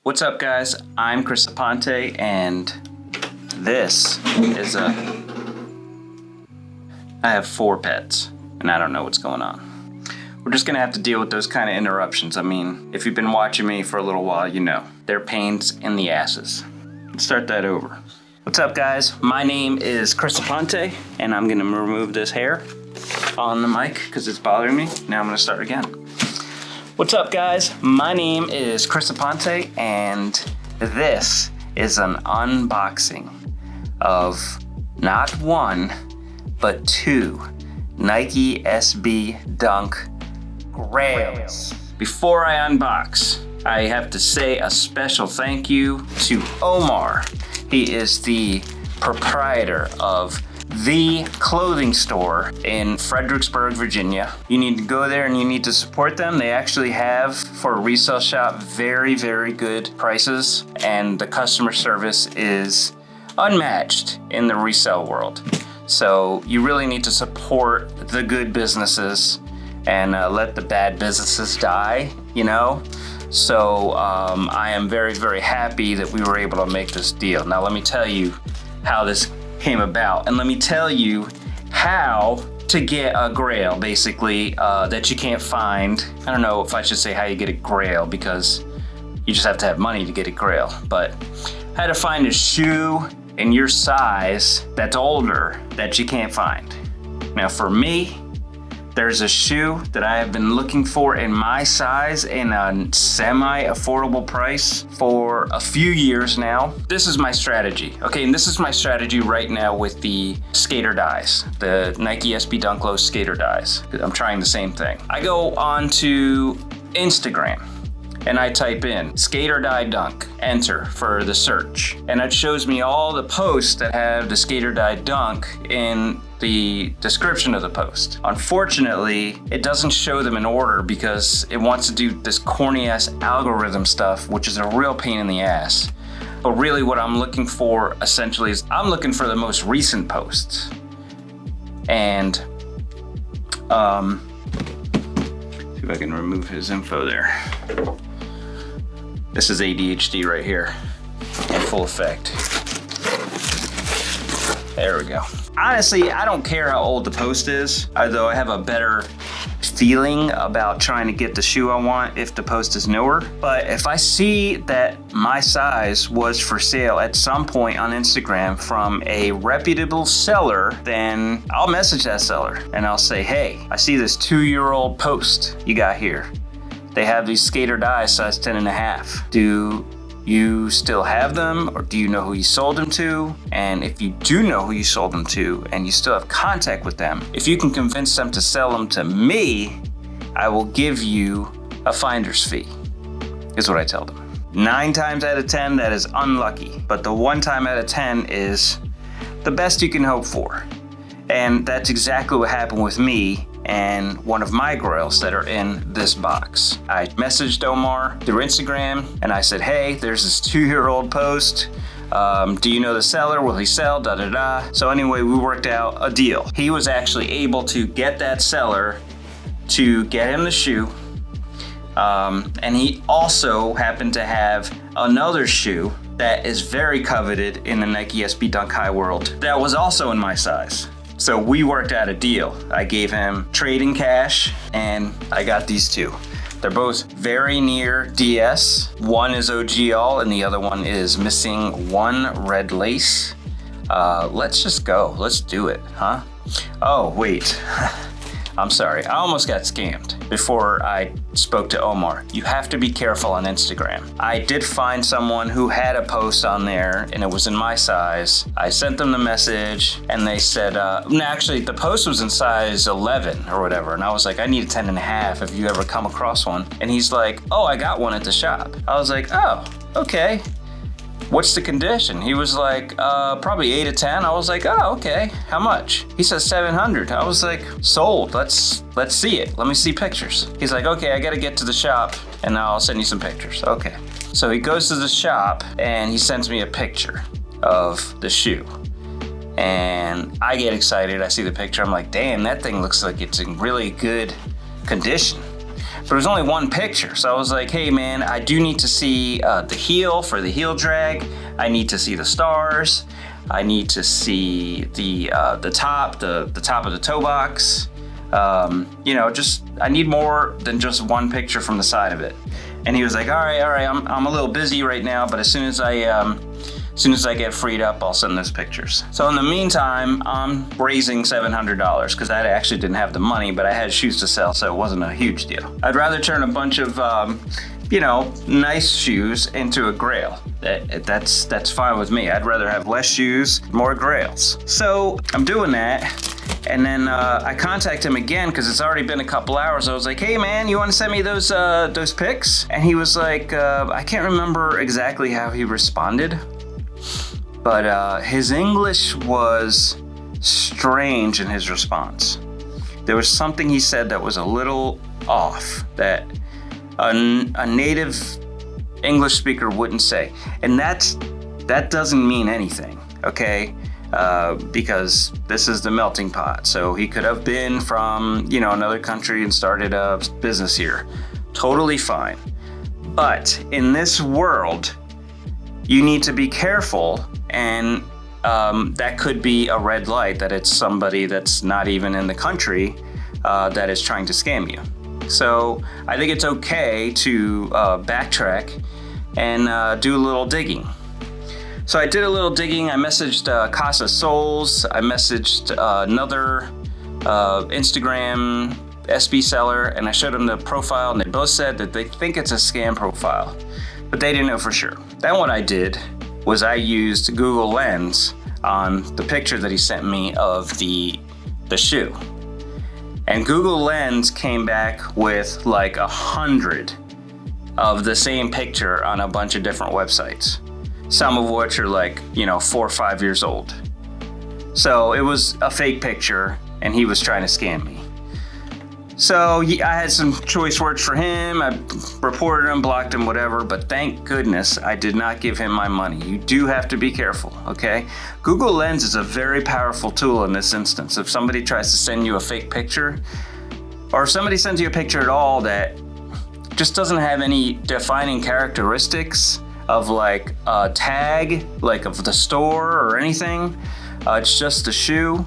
What's up, guys? I'm Chris Aponte, and this is I have 4 pets, and I don't know what's going on. We're just gonna have to deal with those kind of interruptions. I mean, if you've been watching me for a little while, you know. They're pains in the asses. Let's start that over. What's up, guys? My name is Chris Aponte, and I'm gonna remove this hair on the mic because it's bothering me. Now I'm gonna start again. What's up, guys? My name is Chris Aponte, and this is an unboxing of not 1, but 2 Nike SB Dunk Grails. Before I unbox, I have to say a special thank you to Omar. He is the proprietor of the clothing store in Fredericksburg, Virginia. You need to go there and you need to support them. They actually have, for a resale shop, very, very good prices, and the customer service is unmatched in the resale world. So you really need to support the good businesses and let the bad businesses die, you know? So I am very, very happy that we were able to make this deal. Now let me tell you how this came about, and let me tell you how to get a grail, basically, that you can't find. I don't know if I should say how you get a grail, because you just have to have money to get a grail, but how to find a shoe in your size that's older that you can't find. Now for me, there's a shoe that I have been looking for in my size in a semi-affordable price for a few years now. This is my strategy, okay? And this is my strategy right now with the skater dyes, the Nike SB Dunk Low skater dyes. I'm trying the same thing. I go onto Instagram and I type in skater dye dunk, enter for the search. And it shows me all the posts that have the skater dye dunk in the description of the post. Unfortunately, it doesn't show them in order because it wants to do this corny ass algorithm stuff, which is a real pain in the ass. But really what I'm looking for essentially is I'm looking for the most recent posts. And see if I can remove his info there. This is ADHD right here in full effect. There we go. Honestly, I don't care how old the post is, although I have a better feeling about trying to get the shoe I want if the post is newer. But if I see that my size was for sale at some point on Instagram from a reputable seller, then I'll message that seller and I'll say, hey, I see this 2-year-old post you got here. They have these skater dyes size 10.5. Do you still have them, or do you know who you sold them to? And if you do know who you sold them to and you still have contact with them, if you can convince them to sell them to me, I will give you a finder's fee, is what I tell them. 9 times out of 10, that is unlucky, but the 1 time out of 10 is the best you can hope for. And that's exactly what happened with me and one of my grails that are in this box. I messaged Omar through Instagram and I said, hey, there's this 2-year-old post. Do you know the seller? Will he sell? Da da da. So anyway, we worked out a deal. He was actually able to get that seller to get him the shoe. And he also happened to have another shoe that is very coveted in the Nike SB Dunk High world that was also in my size. So we worked out a deal. I gave him trading cash and I got these 2. They're both very near DS. One is OG all and the other one is missing 1 red lace. Let's just go. Let's do it, huh? Oh, wait. I'm sorry. I almost got scammed before I spoke to Omar. You have to be careful on Instagram. I did find someone who had a post on there and it was in my size. I sent them the message and they said, actually the post was in size 11 or whatever. And I was like, I need a 10.5 if you ever come across one. And he's like, oh, I got one at the shop. I was like, oh, okay. What's the condition? He was like, probably 8 to 10. I was like, oh, okay. How much? He says 700. I was like, sold. Let's see it. Let me see pictures. He's like, okay, I gotta get to the shop and I'll send you some pictures. Okay. So he goes to the shop and he sends me a picture of the shoe. And I get excited. I see the picture. I'm like, damn, that thing looks like it's in really good condition. But it was only one picture. So I was like, hey man, I do need to see the heel for the heel drag. I need to see the stars. I need to see the top of the toe box. You know, just, I need more than just one picture from the side of it. And he was like, all right, I'm a little busy right now, but as soon as I get freed up, I'll send those pictures. So in the meantime, I'm raising $700 because I actually didn't have the money, but I had shoes to sell, so it wasn't a huge deal. I'd rather turn a bunch of, you know, nice shoes into a grail. That's fine with me. I'd rather have less shoes, more grails. So I'm doing that. And then I contact him again because it's already been a couple hours. I was like, hey man, you want to send me those pics? And he was like, I can't remember exactly how he responded, but his English was strange in his response. There was something he said that was a little off that a native English speaker wouldn't say. And that doesn't mean anything, okay? Because this is the melting pot. So he could have been from, you know, another country and started a business here. Totally fine. But in this world, you need to be careful, and that could be a red light that it's somebody that's not even in the country that is trying to scam you. So I think it's okay to backtrack and do a little digging. So I did a little digging. I messaged Casa Souls. I messaged another Instagram SB seller, and I showed them the profile, and they both said that they think it's a scam profile, but they didn't know for sure. Then what I did was I used Google Lens on the picture that he sent me of the shoe. And Google Lens came back with like 100 of the same picture on a bunch of different websites. Some of which are like, you know, 4 or 5 years old. So it was a fake picture and he was trying to scam me. So I had some choice words for him. I reported him, blocked him, whatever, but thank goodness I did not give him my money. You do have to be careful, okay? Google Lens is a very powerful tool in this instance. If somebody tries to send you a fake picture, or if somebody sends you a picture at all that just doesn't have any defining characteristics of like a tag, like of the store or anything, it's just a shoe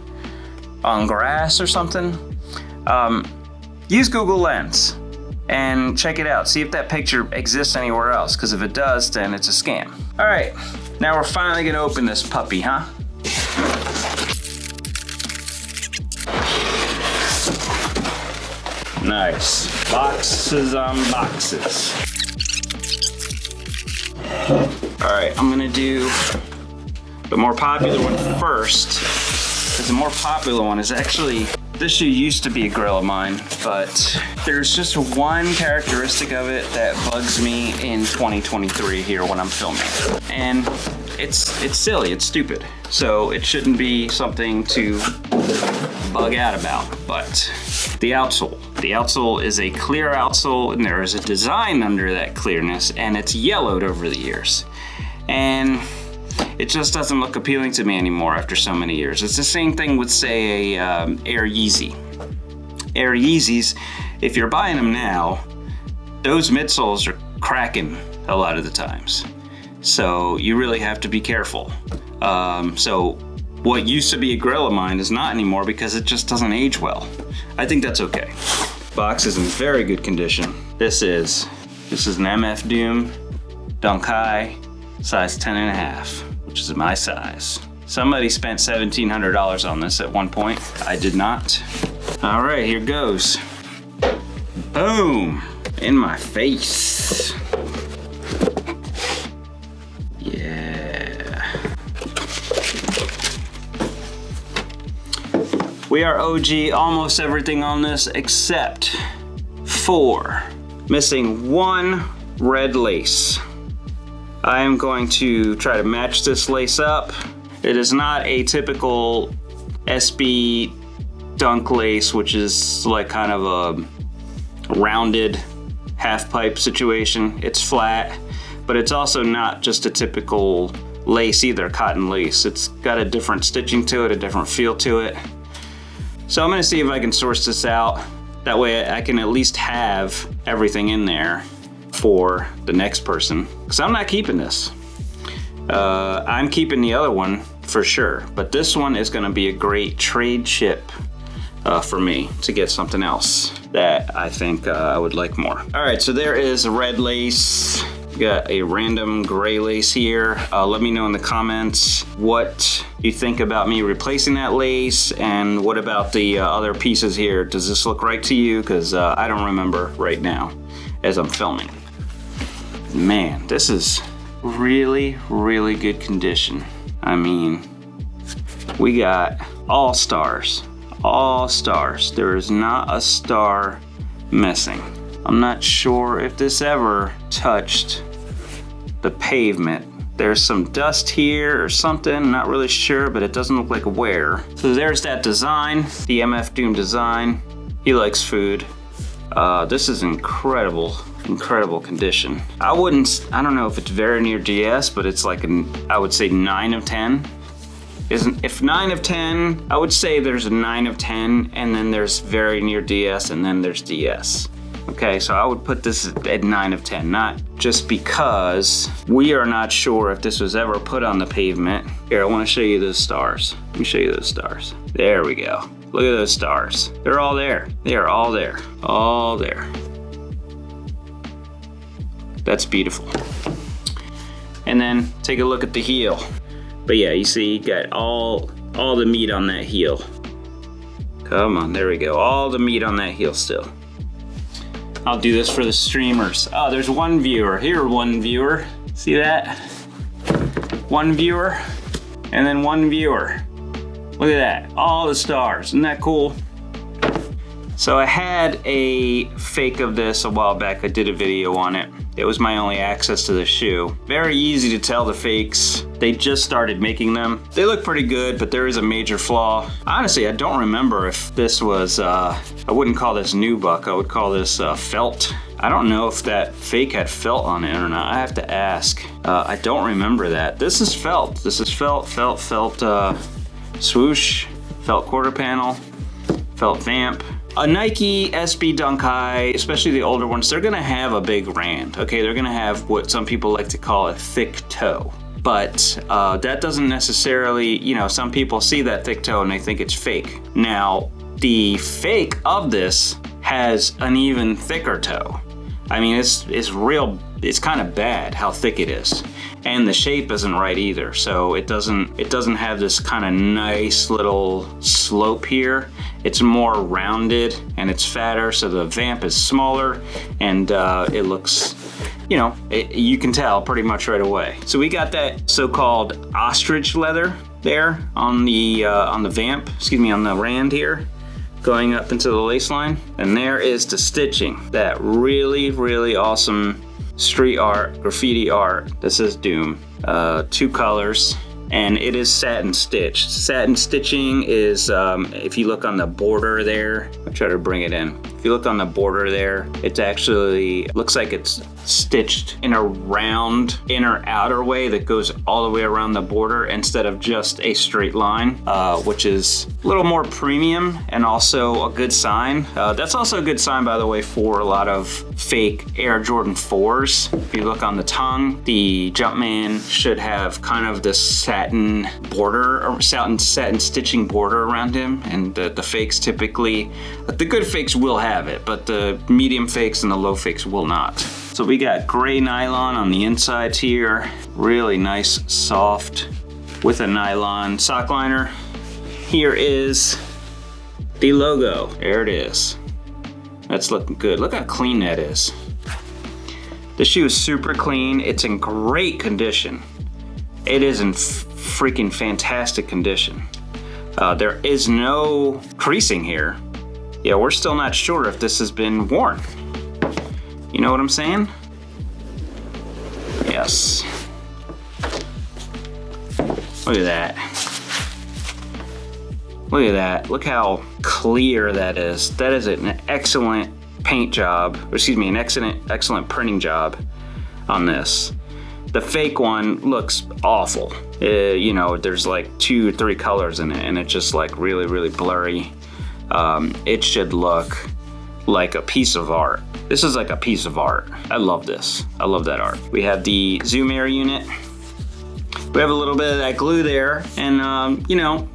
on grass or something, use Google Lens and check it out. See if that picture exists anywhere else, because if it does, then it's a scam. All right, now we're finally gonna open this puppy, huh? Nice, boxes on boxes. All right, I'm gonna do the more popular one first, because the more popular one is actually, this shoe used to be a grail of mine, but there's just one characteristic of it that bugs me in 2023 here when I'm filming. And it's silly, it's stupid. So it shouldn't be something to bug out about, but the outsole. The outsole is a clear outsole, and there is a design under that clearness, and it's yellowed over the years. And it just doesn't look appealing to me anymore after so many years. It's the same thing with, say, a Air Yeezy. Air Yeezys, if you're buying them now, those midsoles are cracking a lot of the times. So you really have to be careful. So what used to be a grail of mine is not anymore because it just doesn't age well. I think that's okay. Box is in very good condition. This is an MF Doom Dunk High, size 10.5, which is my size. Somebody spent $1,700 on this at one point. I did not. All right, here goes. Boom, in my face. Yeah. We are OG almost everything on this except for missing one red lace. I am going to try to match this lace up. It is not a typical SB dunk lace, which is like kind of a rounded half pipe situation. It's flat, but it's also not just a typical lace either, cotton lace. It's got a different stitching to it, a different feel to it. So I'm gonna see if I can source this out That way I can at least have everything in there for the next person. Because I'm not keeping this. I'm keeping the other one for sure. But this one is going to be a great trade chip for me to get something else that I think I would like more. All right, so there is a red lace. Got a random gray lace here. Let me know in the comments what you think about me replacing that lace, and what about the other pieces here. Does this look right to you? Because I don't remember right now as I'm filming. Man, this is really, really good condition. I mean, we got all stars. All stars. There is not a star missing. I'm not sure if this ever touched the pavement. There's some dust here or something, not really sure, but it doesn't look like a wear. So there's that design, the MF Doom design. He likes food. This is incredible condition. I don't know if it's very near DS, but it's like I would say 9 of 10. If 9 of 10, I would say there's a 9 of 10, and then there's very near DS, and then there's DS. Okay, so I would put this at 9 of 10, not just because we are not sure if this was ever put on the pavement. Here, I want to show you those stars. Let me show you those stars. There we go. Look at those stars. They're all there. They are all there. All there. That's beautiful. And then take a look at the heel. But yeah, you see, you got all the meat on that heel. Come on, there we go. All the meat on that heel still. I'll do this for the streamers. Oh, there's one viewer. Here, one viewer. See that? One viewer, and then one viewer. Look at that, all the stars. Isn't that cool? So I had a fake of this a while back. I did a video on it. It was my only access to the shoe. Very easy to tell the fakes. They just started making them. They look pretty good, but there is a major flaw. Honestly, I don't remember if this was, I wouldn't call this nubuck. I would call this felt. I don't know if that fake had felt on it or not. I have to ask. I don't remember that. This is felt. This is felt swoosh, felt quarter panel, felt vamp. A Nike SB Dunk High, especially the older ones, they're gonna have a big rand, okay? They're gonna have what some people like to call a thick toe. But that doesn't necessarily, you know, some people see that thick toe and they think it's fake. Now, the fake of this has an even thicker toe. I mean, it's kind of bad how thick it is. And the shape isn't right either. So it doesn't have this kind of nice little slope here. It's more rounded and it's fatter, so the vamp is smaller, and it looks, you know, you can tell pretty much right away. So we got that so-called ostrich leather there on the vamp, excuse me, on the rand here, going up into the lace line. And there is the stitching, that really, really awesome street art, graffiti art that says Doom. 2 colors, and it is satin stitched. Satin stitching is, if you look on the border there, I'll try to bring it in. If you look on the border there, it's actually, looks like it's stitched in a round inner outer way that goes all the way around the border instead of just a straight line, which is a little more premium and also a good sign. That's also a good sign, by the way, for a lot of fake Air Jordan 4s. If you look on the tongue, the Jumpman should have kind of this satin border, or satin stitching border around him, and the fakes typically, the good fakes will have it, but the medium fakes and the low fakes will not. So we got gray nylon on the insides here, really nice, soft, with a nylon sock liner. Here is the logo. There it is. That's looking good. Look how clean that is. The shoe is super clean. It's in great condition. It is in freaking fantastic condition. There is no creasing here. Yeah, we're still not sure if this has been worn. You know what I'm saying? Yes. Look at that. Look at that. Look how clear that is. That is an excellent paint job, or excuse me, an excellent printing job on this. The fake one looks awful. You know, there's like 2 or 3 colors in it, and it's just like really, really blurry. It should look like a piece of art. This is like a piece of art. I love this. I love that art. We have the zoom air unit. We have a little bit of that glue there, and you know,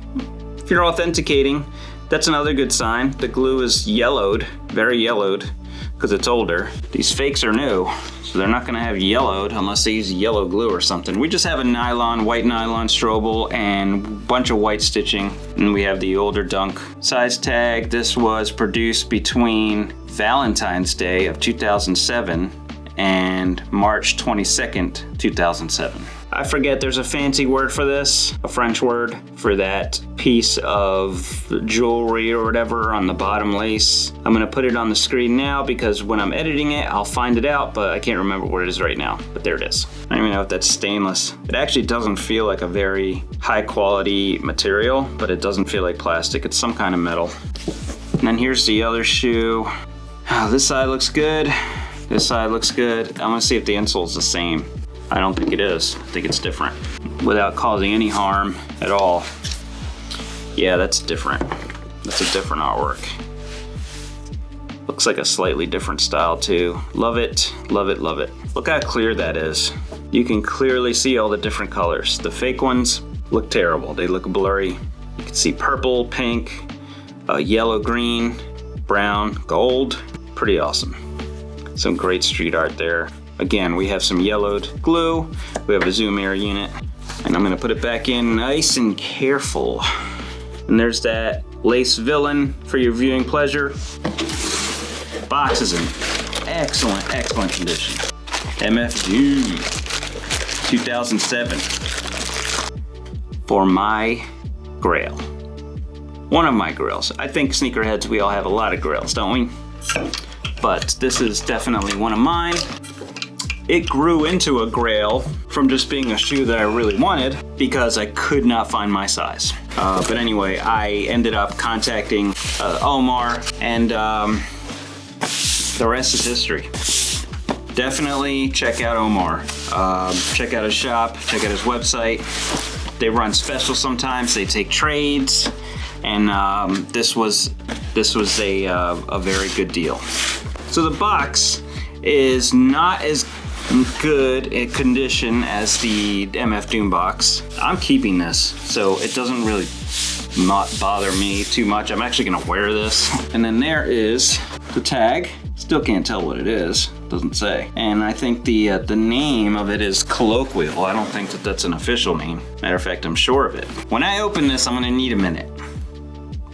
if you're authenticating, that's another good sign. The glue is yellowed, very yellowed, because it's older. These fakes are new, so they're not gonna have yellowed unless they use yellow glue or something. We just have a nylon, white nylon strobel and a bunch of white stitching. And we have the older Dunk size tag. This was produced between Valentine's Day of 2007 and March 22nd, 2007. I forget, there's a fancy word for this, a French word for that piece of jewelry or whatever on the bottom lace. I'm gonna put it on the screen now because when I'm editing it, I'll find it out, but I can't remember what it is right now, but there it is. I don't even know if that's stainless. It actually doesn't feel like a very high quality material, but it doesn't feel like plastic. It's some kind of metal. And then here's the other shoe. Oh, this side looks good. This side looks good. I'm gonna see if the insole's the same. I don't think it is. I think it's different. Without causing any harm at all. Yeah, that's different. That's a different artwork. Looks like a slightly different style too. Love it, love it, love it. Look how clear that is. You can clearly see all the different colors. The fake ones look terrible. They look blurry. You can see purple, pink, yellow, green, brown, gold. Pretty awesome. Some great street art there. Again, we have some yellowed glue. We have a zoom air unit. And I'm gonna put it back in nice and careful. And there's that lace villain for your viewing pleasure. Box is in excellent, excellent condition. MFG 2007 for my grail. One of my grails. I think sneakerheads, we all have a lot of grails, don't we? But this is definitely one of mine. It grew into a grail from just being a shoe that I really wanted because I could not find my size. But anyway, I ended up contacting Omar, and the rest is history. Definitely check out Omar. Check out his shop, check out his website. They run specials sometimes, they take trades, and this was a very good deal. So the box is not as good a condition as the MF Doom box. I'm keeping this, so it doesn't really not bother me too much. I'm actually gonna wear this. And then there is the tag. Still can't tell what it is, doesn't say. And I think the name of it is colloquial. I don't think that that's an official name. Matter of fact, I'm sure of it. When I open this, I'm gonna need a minute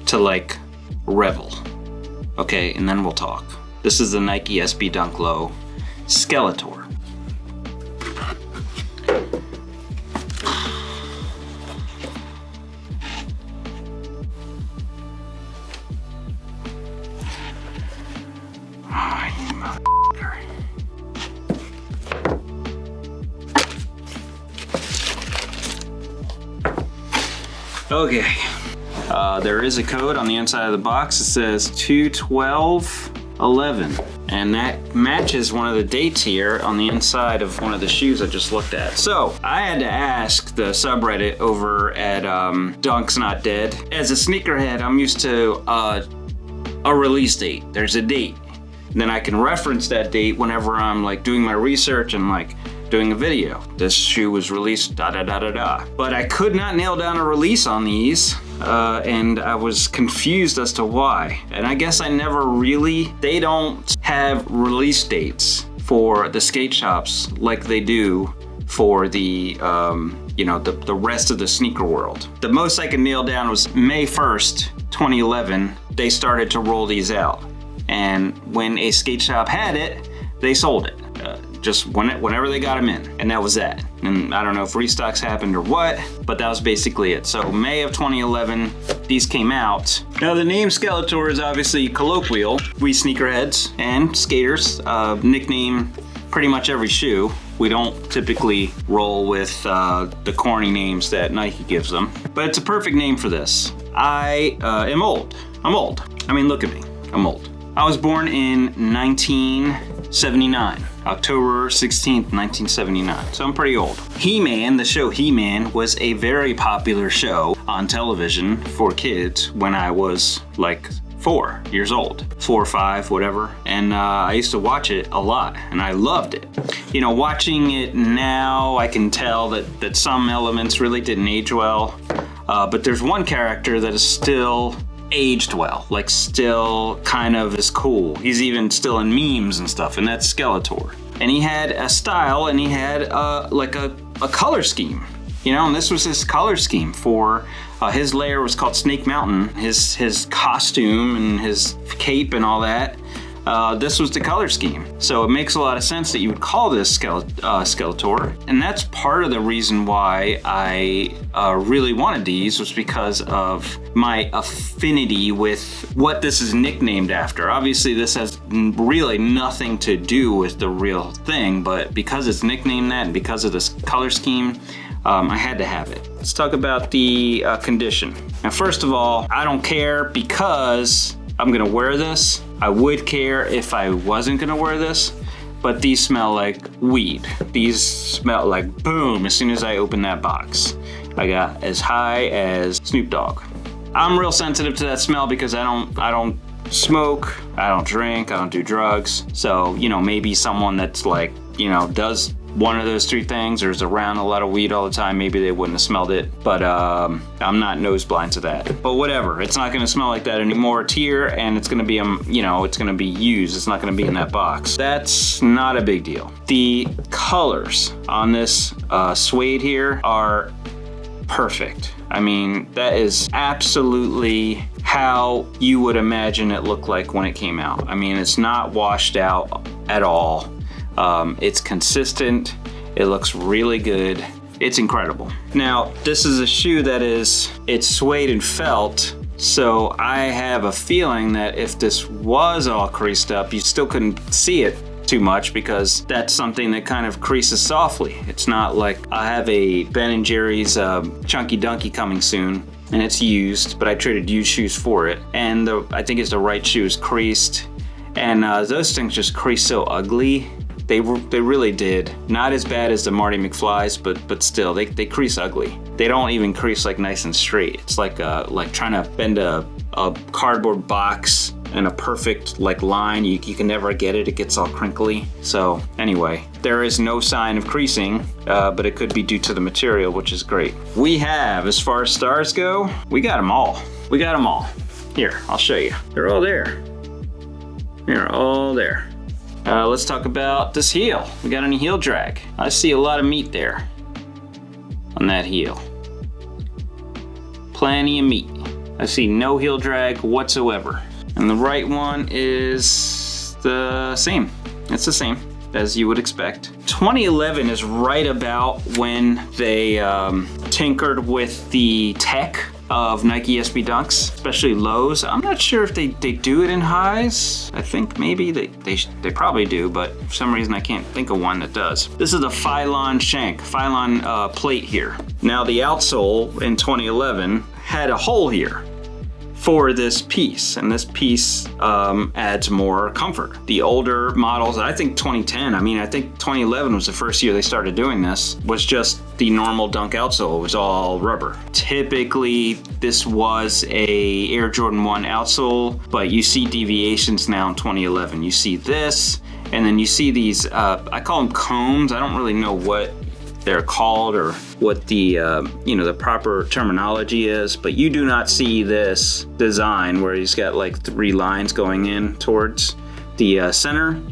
to like revel. Okay, and then we'll talk. This is the Nike SB Dunk Low Skeletor. Okay, there is a code on the inside of the box. It says 2/12/11, and that matches one of the dates here on the inside of one of the shoes I just looked at. So I had to ask the subreddit over at Dunk's Not Dead. As a sneakerhead, I'm used to a release date. There's a date, and then I can reference that date whenever I'm like doing my research and like doing a video. This shoe was released da da da da da. But I could not nail down a release on these, and I was confused as to why. And I guess I never really, they don't have release dates for the skate shops like they do for the, you know, the rest of the sneaker world. The most I could nail down was May 1st, 2011, they started to roll these out. And when a skate shop had it, they sold it. Just whenever they got them in, and that was that. And I don't know if restocks happened or what, but that was basically it. So May of 2011, these came out. Now the name Skeletor is obviously colloquial. We sneakerheads and skaters nickname pretty much every shoe. We don't typically roll with the corny names that Nike gives them, but it's a perfect name for this. I am old. I'm old. I mean, look at me. I'm old. I was born in 1979. October 16th, 1979. So I'm pretty old. He-Man, the show He-Man, was a very popular show on television for kids when I was like 4 years old, 4 or 5, whatever. And I used to watch it a lot and I loved it. You know, watching it now, I can tell that some elements really didn't age well. But there's one character that is still aged well, like still kind of is cool. He's even still in memes and stuff, and that's Skeletor. And he had a style and he had like a color scheme. You know, and this was his color scheme for his layer was called Snake Mountain. His costume and his cape and all that. This was the color scheme. So it makes a lot of sense that you would call this Skeletor. And that's part of the reason why I really wanted these, was because of my affinity with what this is nicknamed after. Obviously this has really nothing to do with the real thing, but because it's nicknamed that and because of this color scheme, I had to have it. Let's talk about the condition. Now, first of all, I don't care because I'm gonna wear this. I would care if I wasn't gonna wear this, but these smell like weed. These smell like boom as soon as I open that box. I got as high as Snoop Dogg. I'm real sensitive to that smell because I don't smoke, I don't drink, I don't do drugs. So, you know, maybe someone that's like, you know, does one of those 3 things or is around a lot of weed all the time, maybe they wouldn't have smelled it, but I'm not nose blind to that. But whatever, it's not gonna smell like that anymore. It's here and it's gonna be, you know, it's gonna be used. It's not gonna be in that box. That's not a big deal. The colors on this suede here are perfect. I mean, that is absolutely how you would imagine it looked like when it came out. I mean, it's not washed out at all. It's consistent, it looks really good, it's incredible. Now, this is a shoe that it's suede and felt, so I have a feeling that if this was all creased up, you still couldn't see it too much because that's something that kind of creases softly. It's not like I have a Ben & Jerry's Chunky Dunky coming soon, and it's used, but I traded used shoes for it, and I think it's the right shoe is creased, and those things just crease so ugly. They really did. Not as bad as the Marty McFlys, but still, they crease ugly. They don't even crease like nice and straight. It's like trying to bend a cardboard box in a perfect like line. You can never get it. It gets all crinkly. So anyway, there is no sign of creasing, but it could be due to the material, which is great. We have, as far as stars go, we got them all. We got them all. Here, I'll show you. They're all there. They're all there. Let's talk about this heel. We got any heel drag? I see a lot of meat there on that heel. Plenty of meat. I see no heel drag whatsoever. And the right one is the same. It's the same as you would expect. 2011 is right about when they tinkered with the tech of Nike SB Dunks, especially lows. I'm not sure if they do it in highs. I think maybe they probably do, but for some reason I can't think of one that does. This is the Phylon shank, Phylon plate here. Now the outsole in 2011 had a hole here for this piece, and this piece adds more comfort. The older models, I think 2010, I think 2011 was the first year they started doing this, was just the normal Dunk outsole. It was all rubber. Typically, this was a Air Jordan 1 outsole, but you see deviations now in 2011. You see this, and then you see these, I call them combs. I don't really know what they're called or what the the proper terminology is, but you do not see this design where he's got like 3 lines going in towards the center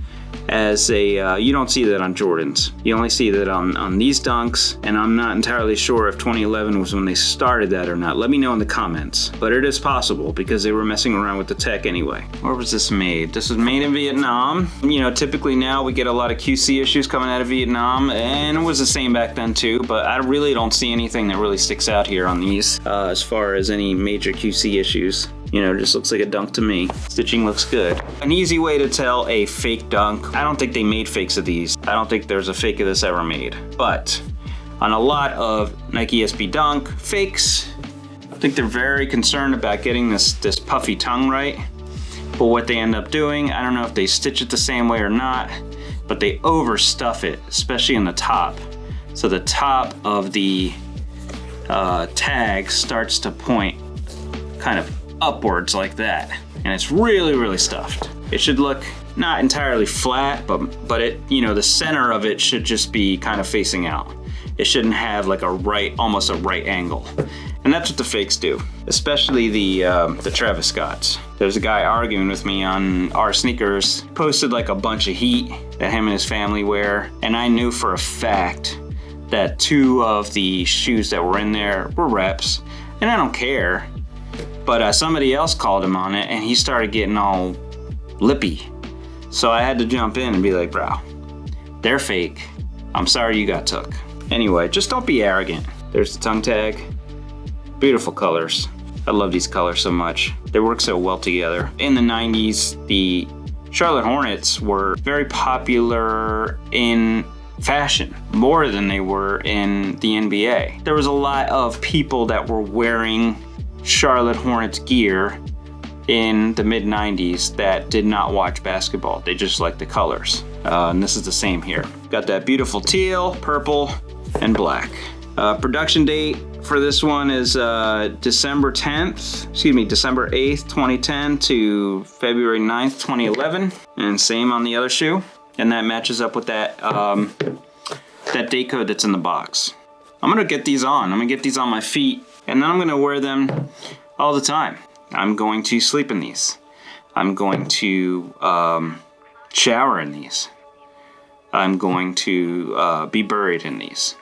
as a, you don't see that on Jordans. You only see that on these Dunks, and I'm not entirely sure if 2011 was when they started that or not. Let me know in the comments, but it is possible because they were messing around with the tech anyway. Where was this made? This was made in Vietnam. You know, typically now we get a lot of QC issues coming out of Vietnam, and it was the same back then too, but I really don't see anything that really sticks out here on these as far as any major QC issues. You know, it just looks like a Dunk to me. Stitching looks good. An easy way to tell a fake Dunk. I don't think they made fakes of these. I don't think there's a fake of this ever made. But on a lot of Nike SB Dunk fakes, I think they're very concerned about getting this puffy tongue right. But what they end up doing, I don't know if they stitch it the same way or not, but they overstuff it, especially in the top. So the top of the tag starts to point kind of upwards like that. and it's really, really stuffed. It should look not entirely flat, but it, you know, the center of it should just be kind of facing out. It shouldn't have like almost a right angle. And that's what the fakes do, especially the Travis Scotts. There's a guy arguing with me on our sneakers, posted like a bunch of heat that him and his family wear, and I knew for a fact that 2 of the shoes that were in there were reps, and I don't care. But somebody else called him on it, and he started getting all lippy. So I had to jump in and be like, bro, they're fake. I'm sorry you got took. Anyway, just don't be arrogant. There's the tongue tag. Beautiful colors. I love these colors so much. They work so well together. In the 90s, the Charlotte Hornets were very popular in fashion, more than they were in the NBA. There was a lot of people that were wearing Charlotte Hornets gear in the mid 90s that did not watch basketball. They just liked the colors. And this is the same here. Got that beautiful teal, purple, and black. Production date for this one is December 8th, 2010 to February 9th, 2011. And same on the other shoe. And that matches up with that date code that's in the box. I'm gonna get these on. I'm gonna get these on my feet, and then I'm gonna wear them all the time. I'm going to sleep in these. I'm going to shower in these. I'm going to be buried in these,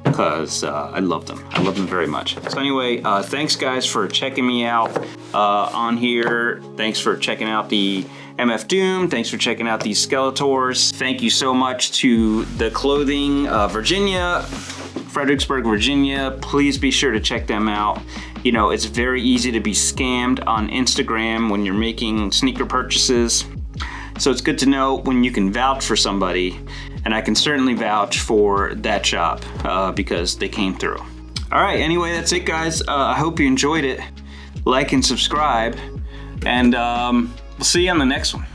because I love them. I love them very much. So anyway, thanks guys for checking me out on here. Thanks for checking out the MF Doom. Thanks for checking out these Skeletors. Thank you so much to the clothing, Fredericksburg, Virginia. Please be sure to check them out. You know, it's very easy to be scammed on Instagram when you're making sneaker purchases. So it's good to know when you can vouch for somebody, and I can certainly vouch for that shop because they came through. All right, anyway, that's it guys. I hope you enjoyed it. Like and subscribe, and we'll see you on the next one.